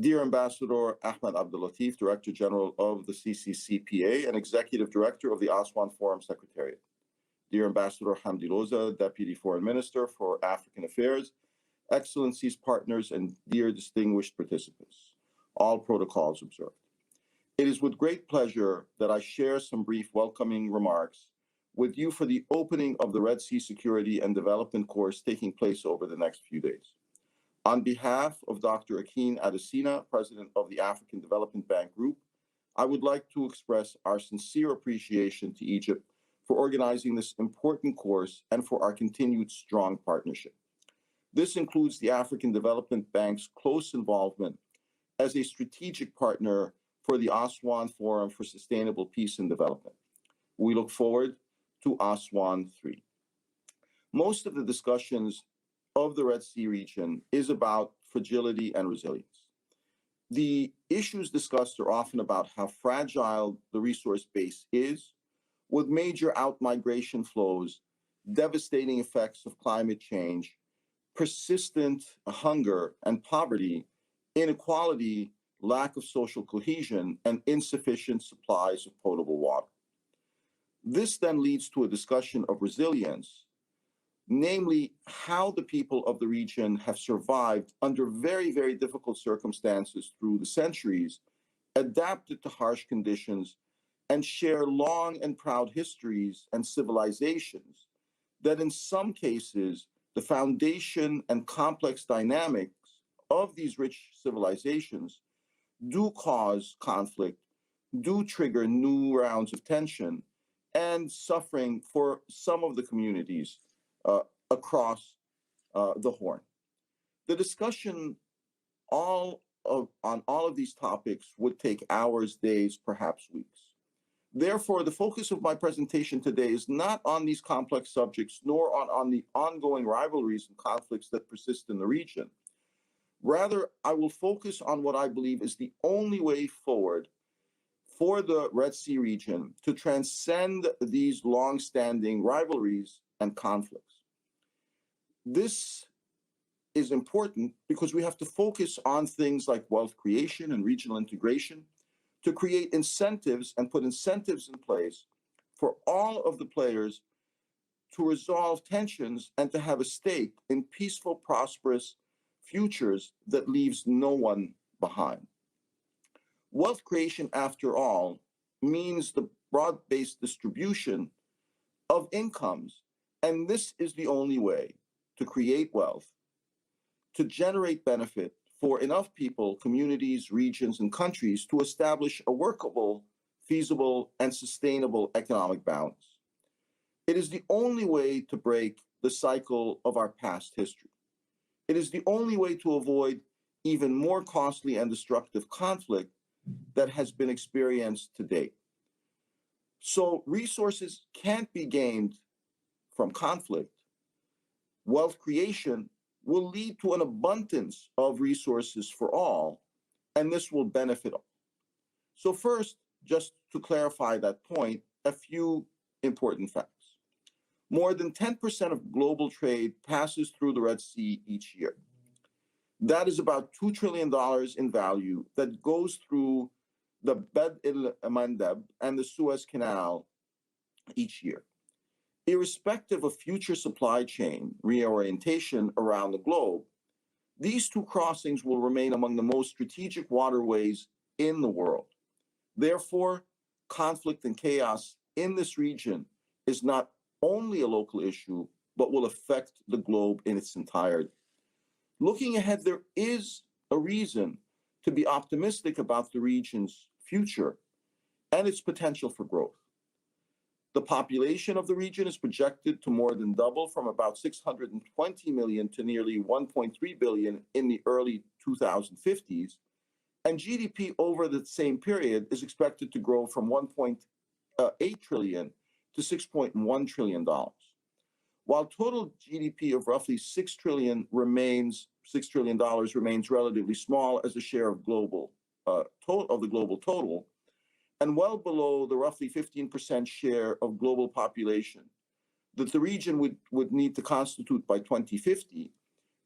Dear Ambassador Ahmed Abdulatif, Director General of the CCCPA and Executive Director of the Aswan Forum Secretariat. Dear Ambassador Hamdi Loza, Deputy Foreign Minister for African Affairs, Excellencies, partners, and dear distinguished participants, all protocols observed. It is with great pleasure that I share some brief welcoming remarks with you for the opening of the Red Sea Security and Development course taking place over the next few days. On behalf of Dr. Akin Adesina, President of the African Development Bank Group, I would like to express our sincere appreciation to Egypt for organizing this important course and for our continued strong partnership. This includes the African Development Bank's close involvement as a strategic partner for the Aswan Forum for Sustainable Peace and Development. We look forward to Aswan 3. Most of the discussions of the Red Sea region is about fragility and resilience. The issues discussed are often about how fragile the resource base is, with major outmigration flows, devastating effects of climate change, persistent hunger and poverty, inequality, lack of social cohesion, and insufficient supplies of potable water. This then leads to a discussion of resilience, namely how the people of the region have survived under very, very difficult circumstances through the centuries, adapted to harsh conditions, and share long and proud histories and civilizations that in some cases, the foundation and complex dynamics of these rich civilizations do cause conflict, do trigger new rounds of tension and suffering for some of the communities across the Horn. The discussion on all of these topics would take hours, days, perhaps weeks. Therefore, the focus of my presentation today is not on these complex subjects, nor on the ongoing rivalries and conflicts that persist in the region. Rather, I will focus on what I believe is the only way forward for the Red Sea region to transcend these long-standing rivalries and conflicts. This is important because we have to focus on things like wealth creation and regional integration to create incentives and put incentives in place for all of the players to resolve tensions and to have a stake in peaceful, prosperous futures that leaves no one behind. Wealth creation, after all, means the broad-based distribution of incomes, and this is the only way to create wealth, to generate benefit for enough people, communities, regions, and countries to establish a workable, feasible, and sustainable economic balance. It is the only way to break the cycle of our past history. It is the only way to avoid even more costly and destructive conflict that has been experienced to date. So resources can't be gained from conflict. Wealth creation will lead to an abundance of resources for all, and this will benefit all. So first, just to clarify that point, a few important facts. More than 10% of global trade passes through the Red Sea each year. That is about $2 trillion in value that goes through the Bab el-Mandeb and the Suez Canal each year. Irrespective of future supply chain reorientation around the globe, these two crossings will remain among the most strategic waterways in the world. Therefore, conflict and chaos in this region is not only a local issue, but will affect the globe in its entirety. Looking ahead, there is a reason to be optimistic about the region's future and its potential for growth. The population of the region is projected to more than double from about 620 million to nearly 1.3 billion in the early 2050s, and GDP over the same period is expected to grow from 1.8 trillion to $6.1 trillion. While total GDP of roughly $6 trillion remains relatively small as a share of global of the global total, and well below the roughly 15% share of global population that the region would need to constitute by 2050,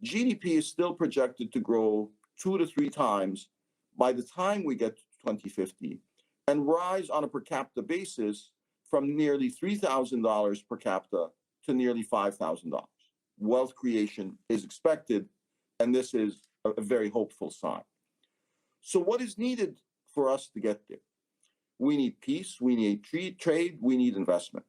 GDP is still projected to grow 2 to 3 times by the time we get to 2050 and rise on a per capita basis from nearly $3,000 per capita to nearly $5,000. Wealth creation is expected, and this is a very hopeful sign. So, what is needed for us to get there? We need peace, we need trade, we need investment.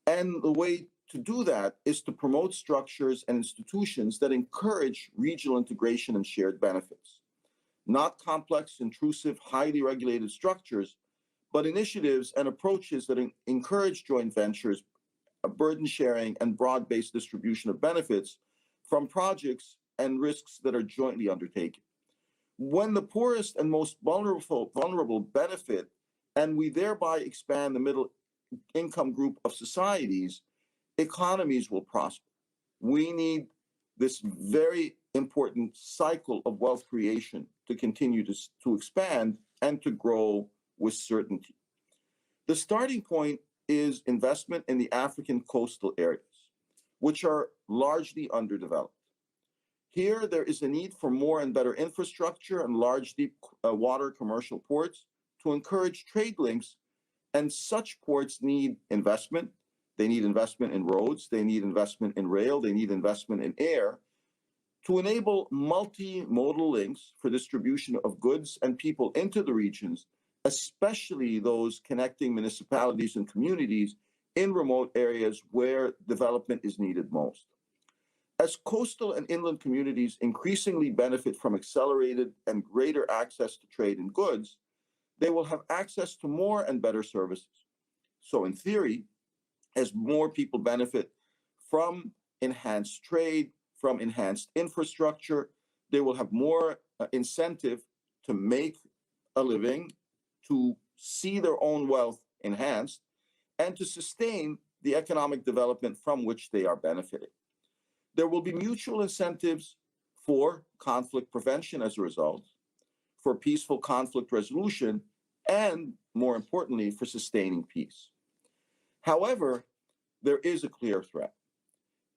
And the way to do that is to promote structures and institutions that encourage regional integration and shared benefits. Not complex, intrusive, highly regulated structures, but initiatives and approaches that encourage joint ventures, burden sharing, and broad-based distribution of benefits from projects and risks that are jointly undertaken. When the poorest and most vulnerable benefit, and we thereby expand the middle income group of societies, economies will prosper. We need this very important cycle of wealth creation to continue to expand and to grow with certainty. The starting point is investment in the African coastal areas, which are largely underdeveloped. Here, there is a need for more and better infrastructure and large deep water commercial ports to encourage trade links, and such ports need investment. They need investment in roads, they need investment in rail, they need investment in air to enable multimodal links for distribution of goods and people into the regions, especially those connecting municipalities and communities in remote areas where development is needed most. As coastal and inland communities increasingly benefit from accelerated and greater access to trade and goods, they will have access to more and better services. So in theory, as more people benefit from enhanced trade, from enhanced infrastructure, they will have more incentive to make a living, to see their own wealth enhanced, and to sustain the economic development from which they are benefiting. There will be mutual incentives for conflict prevention as a result, for peaceful conflict resolution, and more importantly, for sustaining peace. However, there is a clear threat.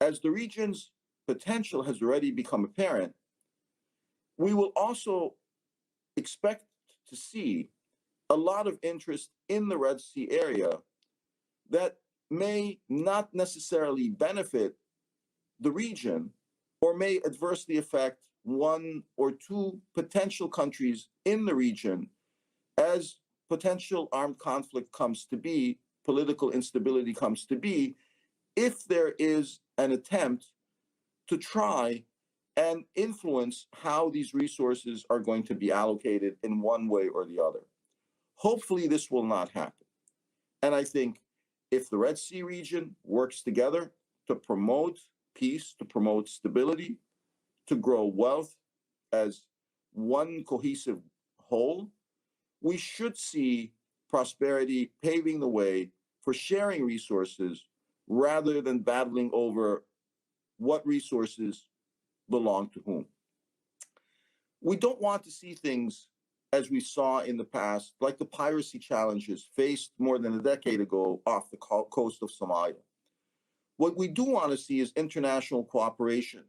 As the region's potential has already become apparent, we will also expect to see a lot of interest in the Red Sea area that may not necessarily benefit the region or may adversely affect one or two potential countries in the region as potential armed conflict comes to be, political instability comes to be, if there is an attempt to try and influence how these resources are going to be allocated in one way or the other. Hopefully, this will not happen. And I think if the Red Sea region works together to promote peace, to promote stability, to grow wealth as one cohesive whole, we should see prosperity paving the way for sharing resources rather than battling over what resources belong to whom. We don't want to see things as we saw in the past, like the piracy challenges faced more than a decade ago off the coast of Somalia. What we do want to see is international cooperation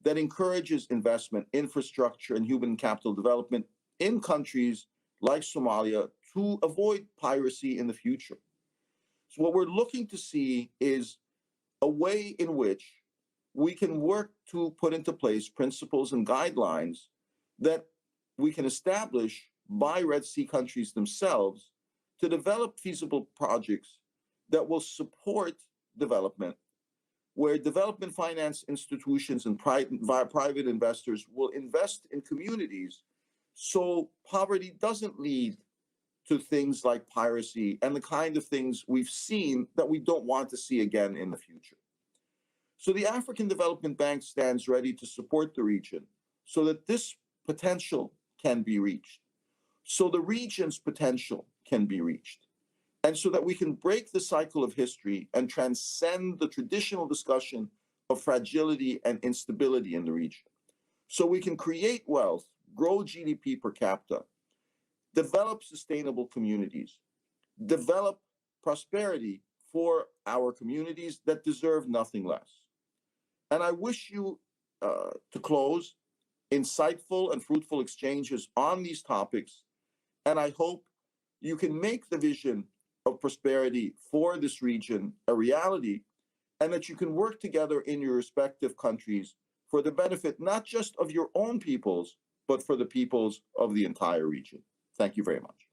that encourages investment, infrastructure, and human capital development in countries like Somalia to avoid piracy in the future. So what we're looking to see is a way in which we can work to put into place principles and guidelines that we can establish by Red Sea countries themselves to develop feasible projects that will support development, where development finance institutions and private investors will invest in communities so poverty doesn't lead to things like piracy and the kind of things we've seen that we don't want to see again in the future. So the African Development Bank stands ready to support the region so that this potential can be reached, so the region's potential can be reached, and so that we can break the cycle of history and transcend the traditional discussion of fragility and instability in the region. So we can create wealth, grow GDP per capita, develop sustainable communities, develop prosperity for our communities that deserve nothing less. And I wish you, to close, insightful and fruitful exchanges on these topics. And I hope you can make the vision of prosperity for this region a reality, and that you can work together in your respective countries for the benefit not just of your own peoples, but for the peoples of the entire region. Thank you very much.